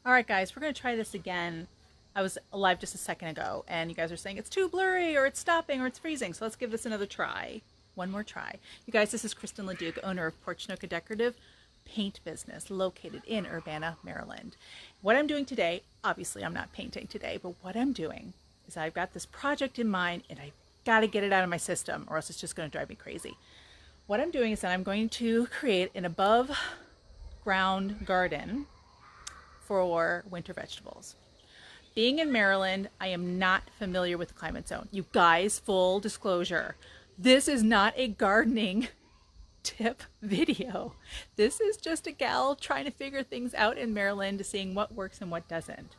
All right, guys, we're going to try this again. I was live just a second ago, and you guys are saying it's too blurry, or it's stopping, or it's freezing. So let's give this another try. One more try. You guys, this is Kristen LeDuc, owner of Porch Nook, a decorative paint business located in Urbana, Maryland. What I'm doing today, obviously I'm not painting today, but what I'm doing is I've got this project in mind, and I got to get it out of my system, or else it's just going to drive me crazy. What I'm doing is that I'm going to create an above ground garden for winter vegetables. Being in Maryland, I am not familiar with the climate zone. You guys, full disclosure, this is not a gardening tip video. This is just a gal trying to figure things out in Maryland, seeing what works and what doesn't.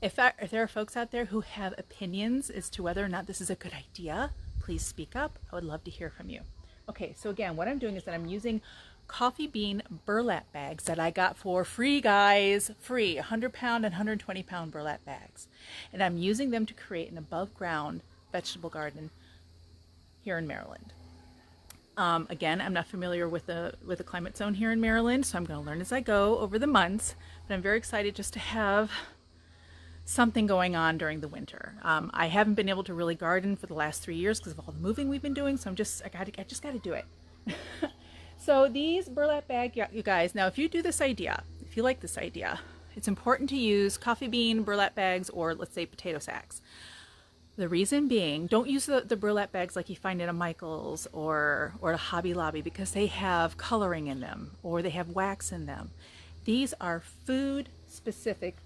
If there are folks out there who have opinions as to whether or not this is a good idea, please speak up. I would love to hear from you. Okay, so again, what I'm doing is that I'm using coffee bean burlap bags that I got for free, guys. Free, 100-pound and 120-pound burlap bags. And I'm using them to create an above-ground vegetable garden here in Maryland. Again, I'm not familiar with the climate zone here in Maryland, so I'm going to learn as I go over the months. But I'm very excited just to have something going on during the winter. I haven't been able to really garden for the last 3 years because of all the moving we've been doing, so I just got to do it. So these burlap bag, you guys, now if you do this idea, if you like this idea, it's important to use coffee bean burlap bags, or let's say potato sacks. The reason being, don't use the burlap bags like you find at a Michael's or a Hobby Lobby, because they have coloring in them or they have wax in them. These are food specific,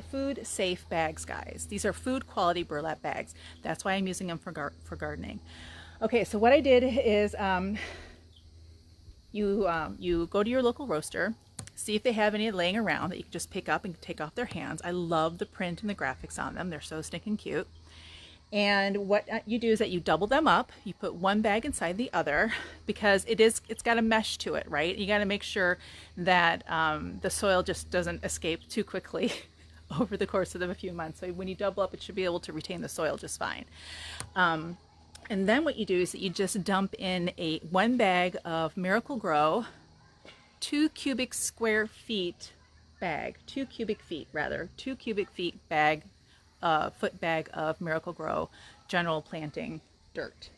food safe bags, guys. These are food quality burlap bags. That's why I'm using them for gardening. Okay, so what I did is you go to your local roaster, see if they have any laying around that you can just pick up and take off their hands. I love the print and the graphics on them. They're so stinking cute. And what you do is that you double them up. You put one bag inside the other because it's got a mesh to it, right? You got to make sure that the soil just doesn't escape too quickly over the course of a few months. So when you double up, it should be able to retain the soil just fine. And then what you do is that you just dump in one bag of Miracle-Gro, 2 cubic feet bag foot bag of Miracle-Gro general planting dirt.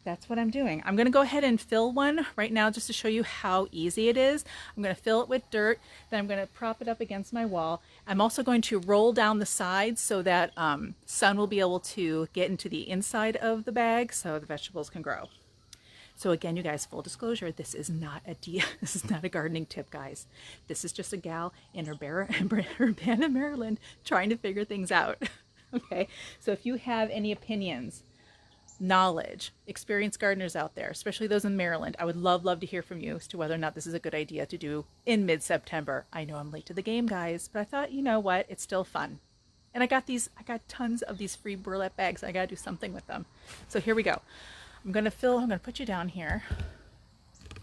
That's what I'm doing. I'm going to go ahead and fill one right now just to show you how easy it is. I'm going to fill it with dirt, then I'm going to prop it up against my wall. I'm also going to roll down the sides so that sun will be able to get into the inside of the bag so the vegetables can grow. So again, you guys, full disclosure, this is not a gardening tip, guys. This is just a gal in Urbana, Maryland trying to figure things out. Okay, so if you have any opinions, knowledge, experienced gardeners out there, especially those in Maryland, I would love to hear from you as to whether or not this is a good idea to do in mid-September. I know I'm late to the game, guys, but I thought, you know what, it's still fun. And I got tons of these free burlap bags. I got to do something with them. So here we go. I'm going to put you down here.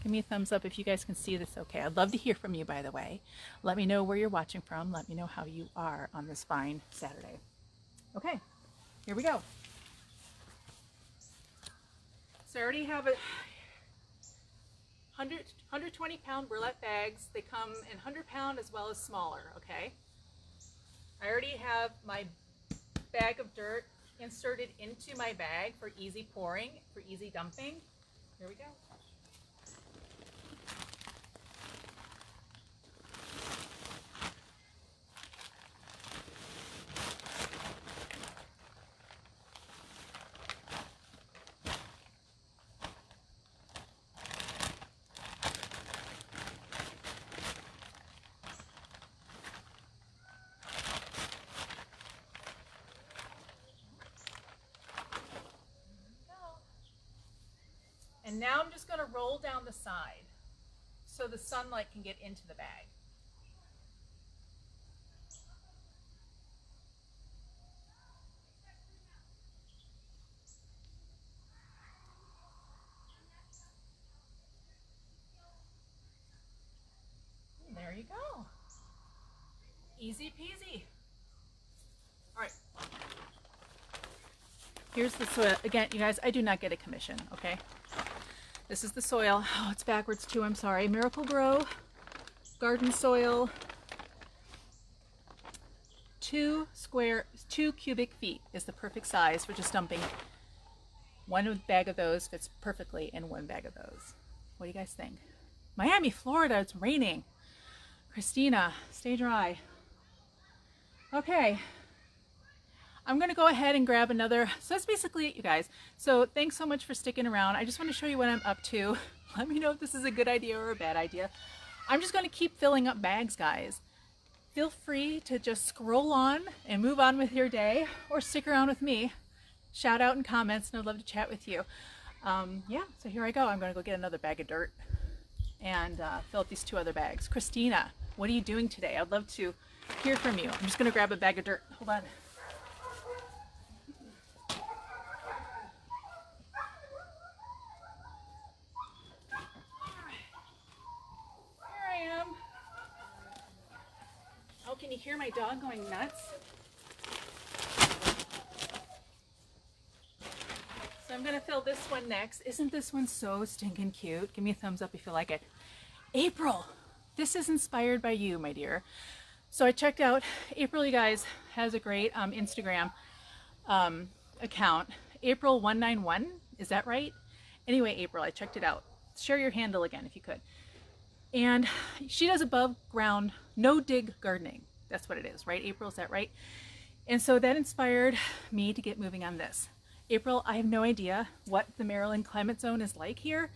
Give me a thumbs up if you guys can see this okay. I'd love to hear from you, by the way. Let me know where you're watching from. Let me know how you are on this fine Saturday. Okay, here we go. So I already have 120-pound burlap bags. They come in 100-pound as well as smaller, okay? I already have my bag of dirt inserted into my bag for easy pouring, for easy dumping. Here we go. And now I'm just going to roll down the side so the sunlight can get into the bag. And there you go. Easy peasy. All right. Here's the soil. Again, you guys, I do not get a commission, okay? This is the soil. Oh, it's backwards too, I'm sorry. Miracle-Gro garden soil. 2 cubic feet is the perfect size for just dumping. One bag of those fits perfectly in one bag of those. What do you guys think? Miami, Florida, it's raining. Christina, stay dry. Okay, I'm gonna go ahead and grab another. So that's basically it, you guys. So thanks so much for sticking around. I just want to show you what I'm up to. Let me know if this is a good idea or a bad idea. I'm just gonna keep filling up bags, guys. Feel free to just scroll on and move on with your day, or stick around with me. Shout out in comments, and I'd love to chat with you. Yeah, so here I go. I'm gonna go get another bag of dirt and fill up these 2 other bags. Christina, what are you doing today? I'd love to hear from you. I'm just gonna grab a bag of dirt. Hold on. Here I am. Oh, can you hear my dog going nuts? So I'm gonna fill this one next. Isn't this one so stinking cute? Give me a thumbs up if you like it. April, this is inspired by you, my dear. So I checked out, April, you guys, has a great Instagram account. April191, is that right? Anyway, April, I checked it out. Share your handle again if you could. And she does above ground, no dig gardening. That's what it is, right? April, is that right? And so that inspired me to get moving on this. April, I have no idea what the Maryland climate zone is like here.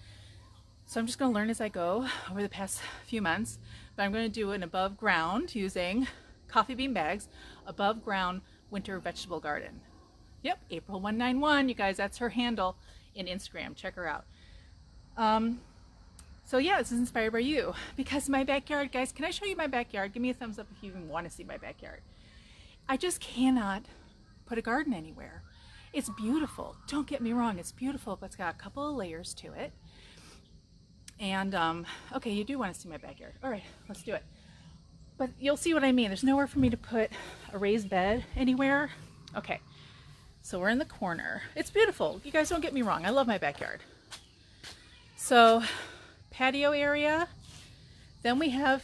So I'm just gonna learn as I go over the past few months. But I'm gonna do an above ground using coffee bean bags, above ground winter vegetable garden. Yep, April191, you guys, that's her handle in Instagram. Check her out. So yeah, this is inspired by you, because my backyard, guys, can I show you my backyard? Give me a thumbs up if you even want to see my backyard. I just cannot put a garden anywhere. It's beautiful. Don't get me wrong, it's beautiful, but it's got a couple of layers to it. And okay, you do want to see my backyard. All right, let's do it. But you'll see what I mean. There's nowhere for me to put a raised bed anywhere. Okay, so we're in the corner. It's beautiful. You guys don't get me wrong. I love my backyard. So patio area. Then we have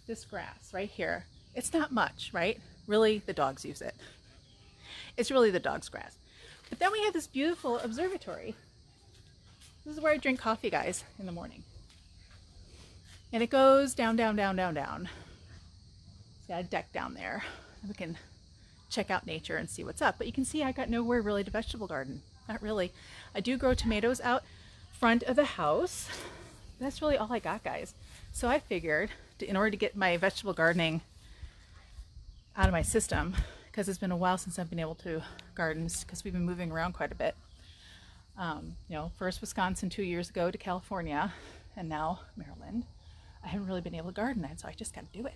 this grass right here. It's not much, right? Really, the dogs use it. It's really the dog's grass. But then we have this beautiful observatory. This is where I drink coffee, guys, in the morning. And it goes down, down, down, down, down. It's got a deck down there. We can check out nature and see what's up. But you can see I got nowhere really to vegetable garden. Not really. I do grow tomatoes out front of the house. That's really all I got, guys. So I figured, in order to get my vegetable gardening out of my system, because it's been a while since I've been able to garden, because we've been moving around quite a bit. You know, first Wisconsin 2 years ago to California, and now Maryland. I haven't really been able to garden, and so I just got to do it.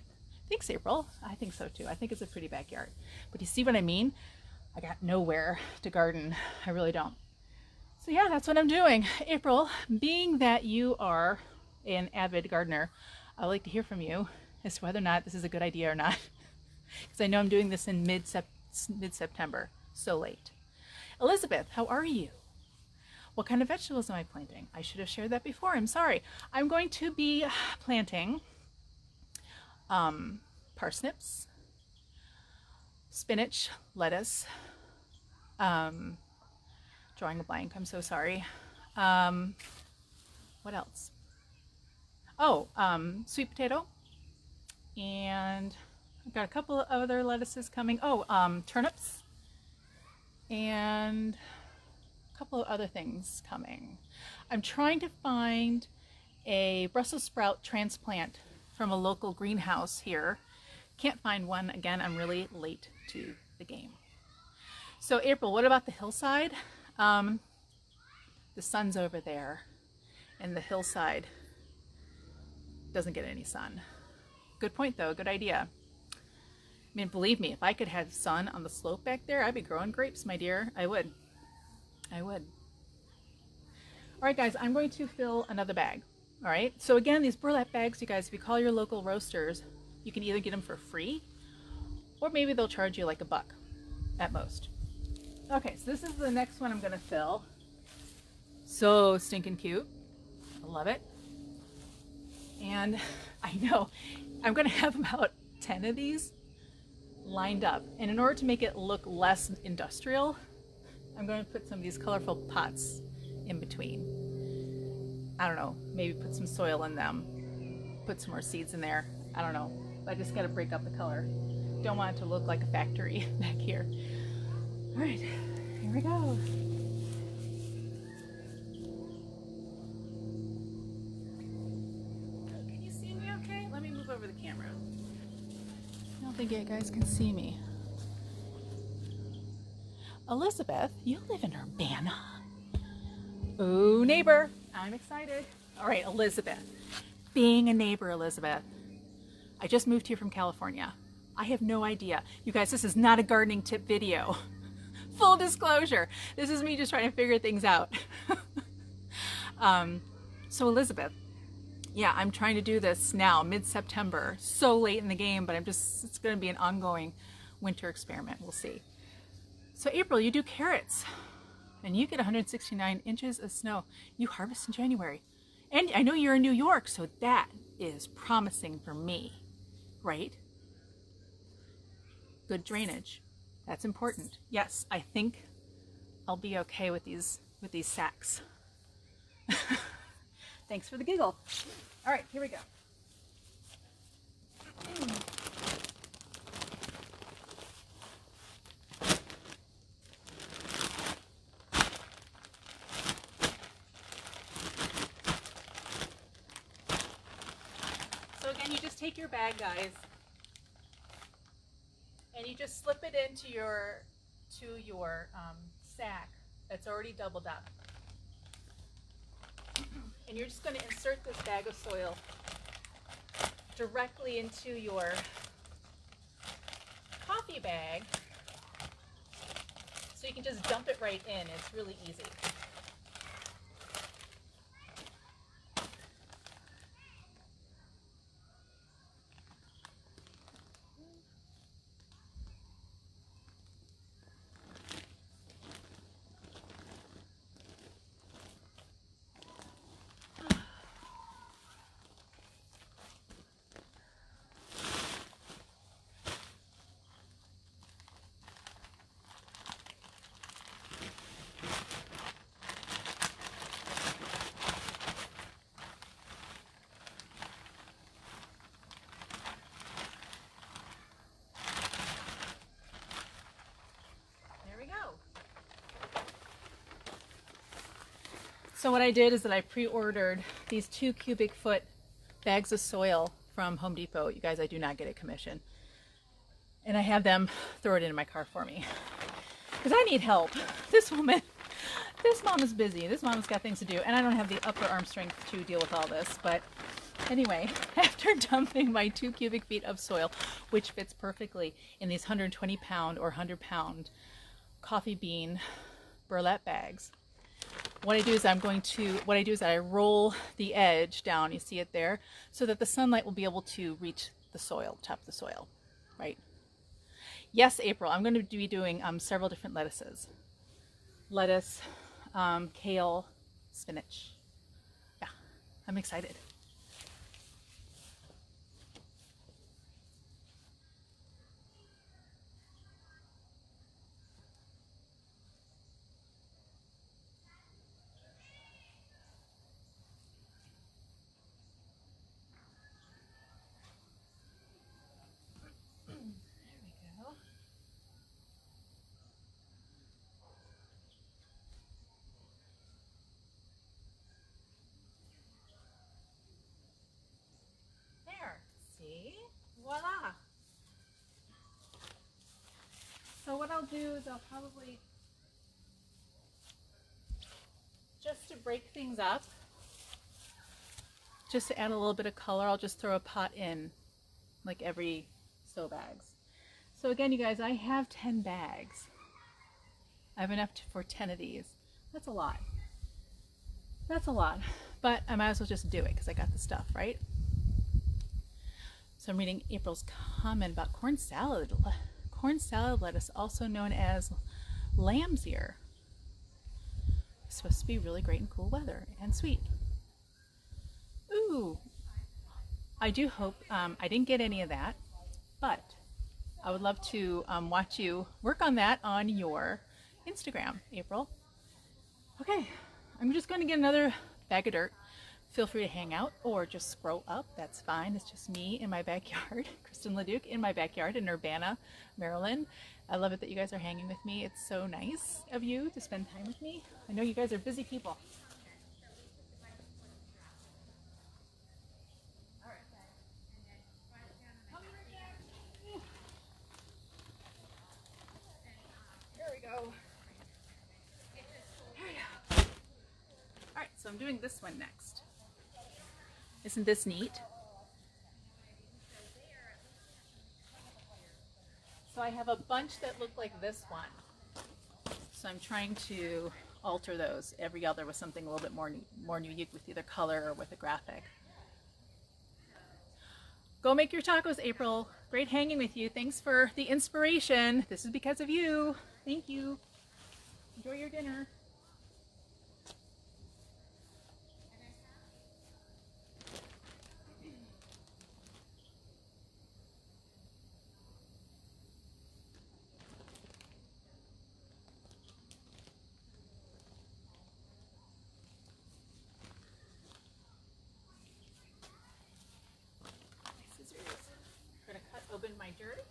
Thanks, April. I think so too. I think it's a pretty backyard. But you see what I mean? I got nowhere to garden. I really don't. So yeah, that's what I'm doing. April, being that you are an avid gardener, I'd like to hear from you as to whether or not this is a good idea or not. Because I know I'm doing this in mid-September, so late. Elizabeth, how are you? What kind of vegetables am I planting? I should have shared that before. I'm sorry. I'm going to be planting parsnips, spinach, lettuce, drawing a blank, I'm so sorry. What else? Oh, sweet potato, and I've got a couple of other lettuces coming. Oh, turnips, and a couple of other things coming. I'm trying to find a Brussels sprout transplant from a local greenhouse here. Can't find one. Again, I'm really late to the game. So April, what about the hillside? The sun's over there, and the hillside doesn't get any sun. Good point though, good idea. I mean, believe me, if I could have sun on the slope back there, I'd be growing grapes, my dear. I would. I would. All right, guys, I'm going to fill another bag. All right, so again, these burlap bags, you guys, if you call your local roasters, you can either get them for free, or maybe they'll charge you like $1 at most. Okay, so this is the next one I'm gonna fill. So stinking cute. I love it. And I know I'm gonna have about 10 of these. lined up. And in order to make it look less industrial, I'm going to put some of these colorful pots in between. I don't know, maybe put some soil in them, put some more seeds in there. I don't know, but I just got to break up the color. Don't want it to look like a factory back here. All right, here we go. Can you see me okay? Let me move over the camera. I don't think you guys can see me. Elizabeth, you live in Urbana? Ooh, neighbor, I'm excited. All right, Elizabeth, being a neighbor, Elizabeth, I just moved here from California. I have no idea. You guys, this is not a gardening tip video. Full disclosure, this is me just trying to figure things out. So Elizabeth, yeah, I'm trying to do this now, mid-September. So late in the game, but it's gonna be an ongoing winter experiment, we'll see. So April, you do carrots, and you get 169 inches of snow. You harvest in January. And I know you're in New York, so that is promising for me, right? Good drainage, that's important. Yes, I think I'll be okay with these sacks. Thanks for the giggle. All right, here we go. So again, you just take your bag, guys, and you just slip it into your sack that's already doubled up. And you're just going to insert this bag of soil directly into your coffee bag, so you can just dump it right in. It's really easy. So what I did is that I pre-ordered these 2 cubic foot bags of soil from Home Depot. You guys, I do not get a commission. And I have them throw it into my car for me, because I need help. This mom is busy. This mom has got things to do, and I don't have the upper arm strength to deal with all this. But anyway, after dumping my 2 cubic feet of soil, which fits perfectly in these 120 pound or 100 pound coffee bean burlap bags, what I do is I roll the edge down, you see it there, so that the sunlight will be able to reach the soil, top of the soil, right? Yes, April, I'm going to be doing several different lettuces. Lettuce, kale, spinach. Yeah, I'm excited. See? Voila! So what I'll do is I'll probably, just to break things up, just to add a little bit of color, I'll just throw a pot in like every so bags. So again, you guys, I have 10 bags. I have enough for 10 of these. That's a lot. That's a lot, but I might as well just do it because I got the stuff, right? So I'm reading April's comment about corn salad. Corn salad lettuce, also known as lamb's ear. It's supposed to be really great in cool weather and sweet. Ooh, I do hope, I didn't get any of that, but I would love to watch you work on that on your Instagram, April. Okay, I'm just going to get another bag of dirt. Feel free to hang out or just scroll up. That's fine. It's just me in my backyard, Kristen LeDuc in my backyard in Urbana, Maryland. I love it that you guys are hanging with me. It's so nice of you to spend time with me. I know you guys are busy people. Here we go. All right, so I'm doing this one next. Isn't this neat? So I have a bunch that look like this one. So I'm trying to alter those every other with something a little bit more unique with either color or with a graphic. Go make your tacos, April. Great hanging with you. Thanks for the inspiration. This is because of you. Thank you. Enjoy your dinner. I'm going to cut open my dirt.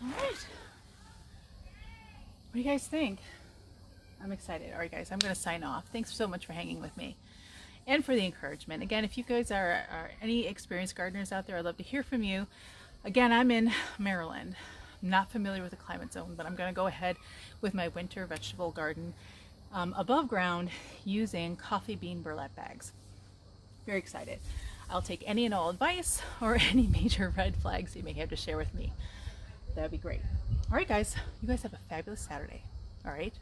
All right. What do you guys think? I'm excited. All right, guys, I'm going to sign off. Thanks so much for hanging with me and for the encouragement. Again, if you guys are any experienced gardeners out there, I'd love to hear from you. Again, I'm in Maryland. I'm not familiar with the climate zone, but I'm going to go ahead with my winter vegetable garden above ground using coffee bean burlap bags. Very excited. I'll take any and all advice or any major red flags you may have to share with me. That'd be great. All right, guys, you guys have a fabulous Saturday. All right.